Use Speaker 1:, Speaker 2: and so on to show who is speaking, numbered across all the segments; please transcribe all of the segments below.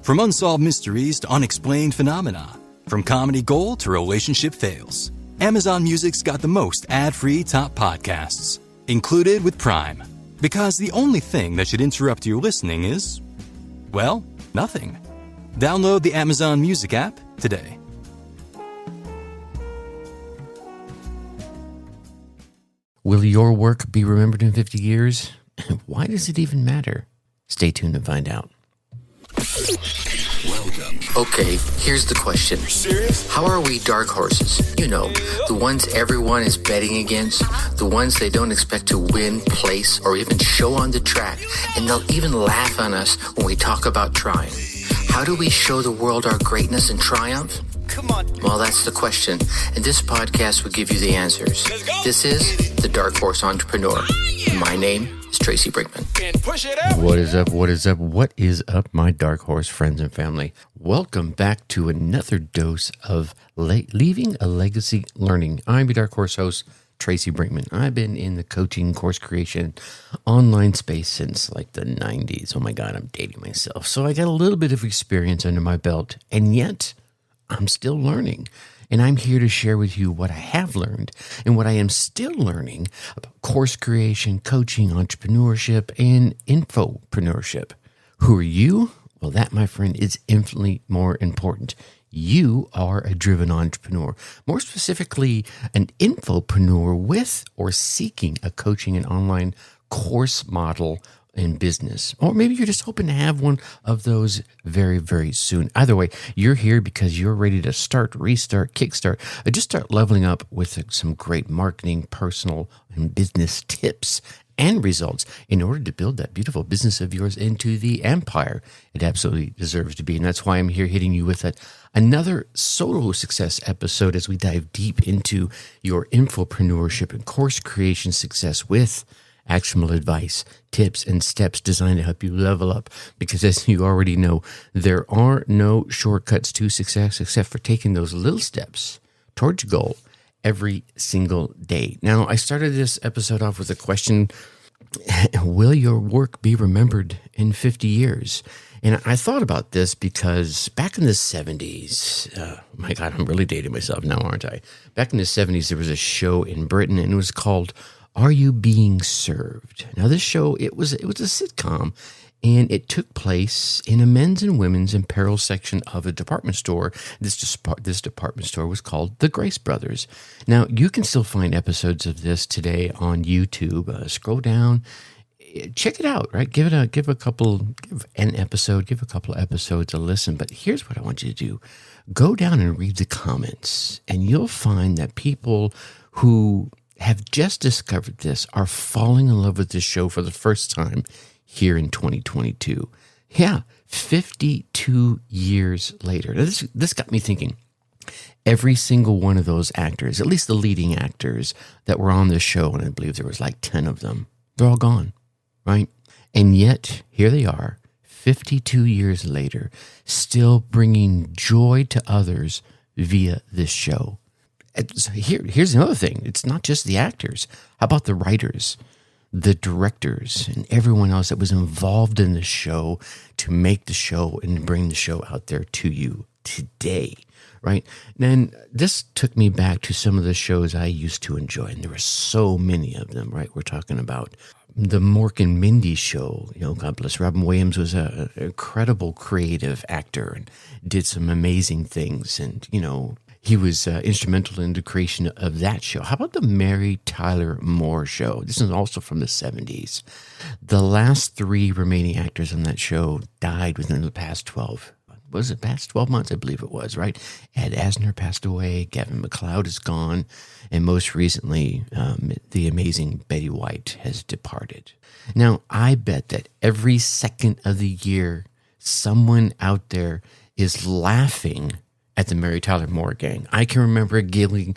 Speaker 1: From unsolved mysteries to unexplained phenomena, from comedy gold to relationship fails, Amazon Music's got the most ad-free top podcasts, included with Prime. Because the only thing that should interrupt your listening is, well, nothing. Download the Amazon Music app today.
Speaker 2: Will your work be remembered in 50 years? Why does it even matter? Stay tuned to find out.
Speaker 3: Welcome.
Speaker 4: Okay, here's the question.
Speaker 3: Serious?
Speaker 4: How are we dark horses? You know, the ones everyone is betting against, the ones they don't expect to win, place, or even show on the track, and they'll even laugh on us when we talk about trying. How do we show the world our greatness and triumph?
Speaker 3: Come on.
Speaker 4: Well, that's the question, and this podcast will give you the answers. This is The Dark Horse Entrepreneur. My name is Tracy Brinkman.
Speaker 3: And push it up.
Speaker 2: What is up? What is up? What is up, my dark horse friends and family? Welcome back to another dose of Leaving a Legacy Learning. I'm your dark horse host, Tracy Brinkman. I've been in the coaching, course creation, online space since like the 90s. Oh my God, I'm dating myself. So I got a little bit of experience under my belt, and yet I'm still learning. And I'm here to share with you what I have learned and what I am still learning about course creation, coaching, entrepreneurship, and infopreneurship. Who are you? Well, that, my friend, is infinitely more important. You are a driven entrepreneur, more specifically, an infopreneur with or seeking a coaching and online course model in business. Or maybe you're just hoping to have one of those very, very soon. Either way, you're here because you're ready to start, restart, kickstart, or just start leveling up with some great marketing, personal, and business tips and results in order to build that beautiful business of yours into the empire it absolutely deserves to be. And that's why I'm here hitting you with another solo success episode as we dive deep into your infopreneurship and course creation success with actionable advice, tips, and steps designed to help you level up. Because as you already know, there are no shortcuts to success except for taking those little steps towards your goal every single day. Now, I started this episode off with a question: will your work be remembered in 50 years? And I thought about this because back in the 70s, my God, I'm really dating myself now, aren't I? Back in the 70s, there was a show in Britain, and it was called Are You Being Served? Now, this show, it was a sitcom, and it took place in a men's and women's apparel section of a department store. This department store was called the Grace Brothers. Now, you can still find episodes of this today on YouTube. Scroll down, check it out, right? Give a couple of episodes a listen. But here's what I want you to do. Go down and read the comments, and you'll find that people who have just discovered this are falling in love with this show for the first time here in 2022. Yeah, 52 years later. Now, this got me thinking. Every single one of those actors, at least the leading actors that were on this show, and I believe there was like 10 of them, they're all gone, right? And yet, here they are, 52 years later, still bringing joy to others via this show. So here's another thing. It's not just the actors. How about the writers, the directors, and everyone else that was involved in the show to make the show and bring the show out there to you today, right? And this took me back to some of the shows I used to enjoy, and there were so many of them, right? We're talking about the Mork and Mindy show. You know, God bless. Robin Williams was an incredible creative actor and did some amazing things, and, you know, he was instrumental in the creation of that show. How about the Mary Tyler Moore show? This is also from the 70s. The last three remaining actors on that show died within the past 12 months? I believe it was, right? Ed Asner passed away. Gavin MacLeod is gone. And most recently, the amazing Betty White has departed. Now, I bet that every second of the year, someone out there is laughing at the Mary Tyler Moore Gang. I can remember giggling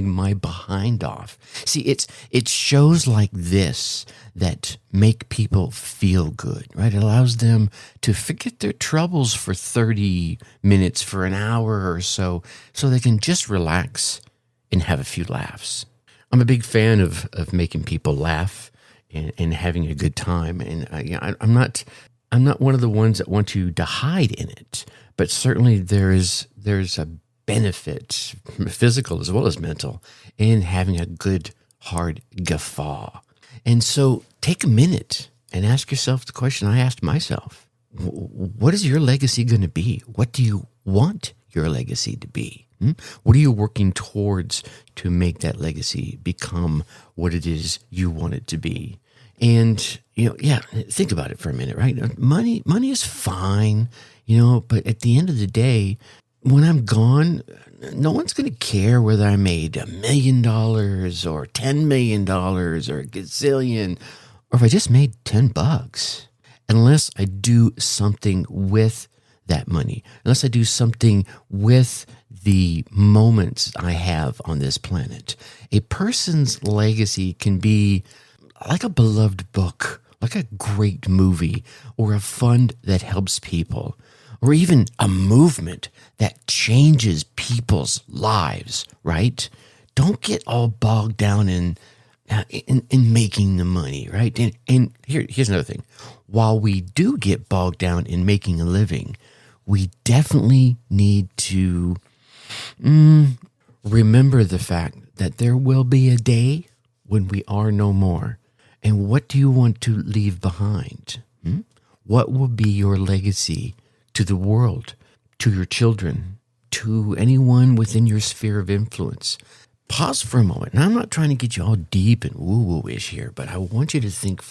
Speaker 2: my behind off. See, it's shows like this that make people feel good, right? It allows them to forget their troubles for 30 minutes, for an hour or so they can just relax and have a few laughs. I'm a big fan of making people laugh and having a good time. And I'm not I'm not one of the ones that want you to hide in it, but certainly there's a benefit, physical as well as mental, in having a good, hard guffaw. And so take a minute and ask yourself the question I asked myself. What is your legacy going to be? What do you want your legacy to be? What are you working towards to make that legacy become what it is you want it to be? And, think about it for a minute, right? Money is fine, but at the end of the day, when I'm gone, no one's going to care whether I made $1 million or $10 million or a gazillion, or if I just made $10, unless I do something with that money, unless I do something with the moments I have on this planet. A person's legacy can be like a beloved book, like a great movie, or a fund that helps people, or even a movement that changes people's lives, right? Don't get all bogged down in making the money, right? And here's another thing. While we do get bogged down in making a living, we definitely need to remember the fact that there will be a day when we are no more. And what do you want to leave behind? What will be your legacy to the world, to your children, to anyone within your sphere of influence? Pause for a moment. Now, I'm not trying to get you all deep and woo-woo-ish here, but I want you to think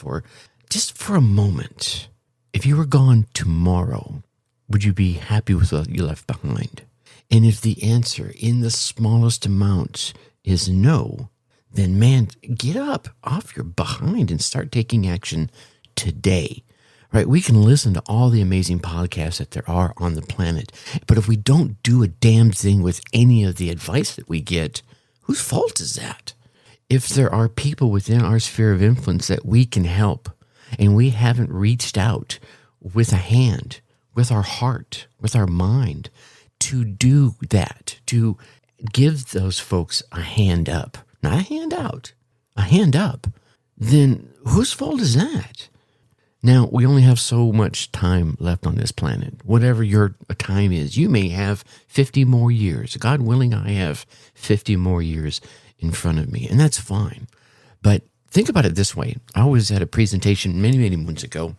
Speaker 2: just for a moment. If you were gone tomorrow, would you be happy with what you left behind? And if the answer in the smallest amount is no, then man, get up off your behind and start taking action today. Right? We can listen to all the amazing podcasts that there are on the planet, but if we don't do a damn thing with any of the advice that we get, whose fault is that? If there are people within our sphere of influence that we can help, and we haven't reached out with a hand, with our heart, with our mind, to do that, to give those folks a hand up, not a hand out, a hand up, then whose fault is that? Now, we only have so much time left on this planet. Whatever your time is, you may have 50 more years. God willing, I have 50 more years in front of me, and that's fine. But think about it this way. I was at a presentation many, many months ago.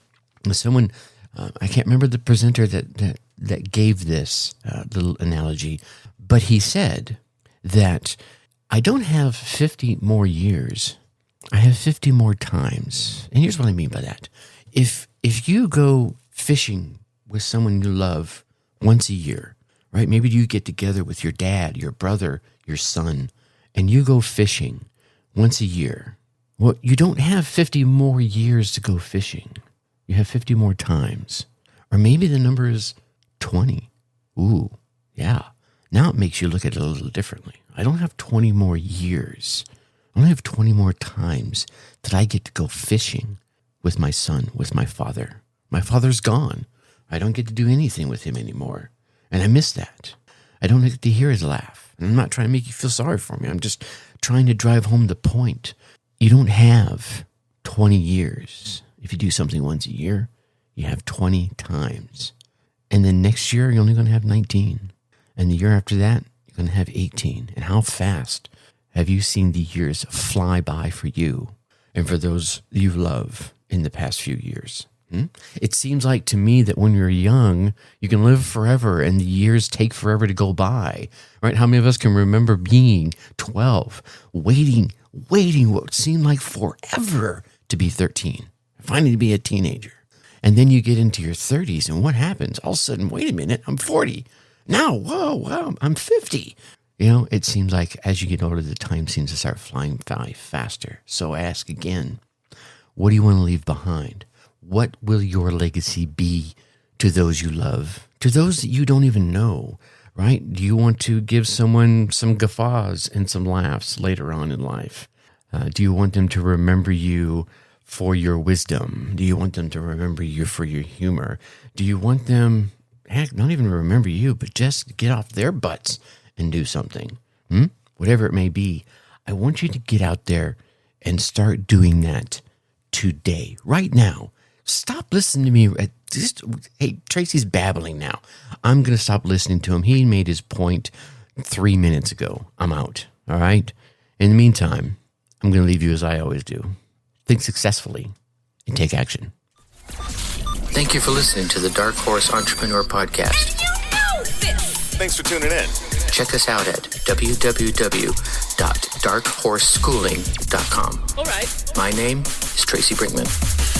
Speaker 2: Someone, I can't remember the presenter that gave this little analogy, but he said that I don't have 50 more years. I have 50 more times. And here's what I mean by that. If you go fishing with someone you love once a year, right? Maybe you get together with your dad, your brother, your son, and you go fishing once a year. Well, you don't have 50 more years to go fishing. You have 50 more times. Or maybe the number is 20. Ooh, yeah. Now it makes you look at it a little differently. I don't have 20 more years. I only have 20 more times that I get to go fishing with my son, with my father. My father's gone. I don't get to do anything with him anymore. And I miss that. I don't get to hear his laugh. And I'm not trying to make you feel sorry for me. I'm just trying to drive home the point. You don't have 20 years. If you do something once a year, you have 20 times. And then next year, you're only going to have 19. And the year after that, you're going to have 18. And how fast have you seen the years fly by for you and for those you love in the past few years? It seems like to me that when you're young, you can live forever and the years take forever to go by, right? How many of us can remember being 12, waiting what seemed like forever to be 13, finally to be a teenager. And then you get into your 30s and what happens? All of a sudden, wait a minute, I'm 40. Now, whoa, I'm 50. It seems like as you get older, the time seems to start flying by faster. So I ask again, what do you want to leave behind? What will your legacy be to those you love, to those that you don't even know, right? Do you want to give someone some guffaws and some laughs later on in life? Do you want them to remember you for your wisdom? Do you want them to remember you for your humor? Do you want them, not even remember you, but just get off their butts and do something? Whatever it may be, I want you to get out there and start doing that today, right now. Stop listening to me at hey, Tracy's babbling now. I'm going to stop listening to him. He made his point 3 minutes ago. I'm out. All right. In the meantime, I'm going to leave you as I always do. Think successfully and take action.
Speaker 4: Thank you for listening to the Dark Horse Entrepreneur Podcast.
Speaker 3: Thanks for tuning in.
Speaker 4: Check us out at www.darkhorseschooling.com.
Speaker 5: All right.
Speaker 4: My name is Tracy Brinkman.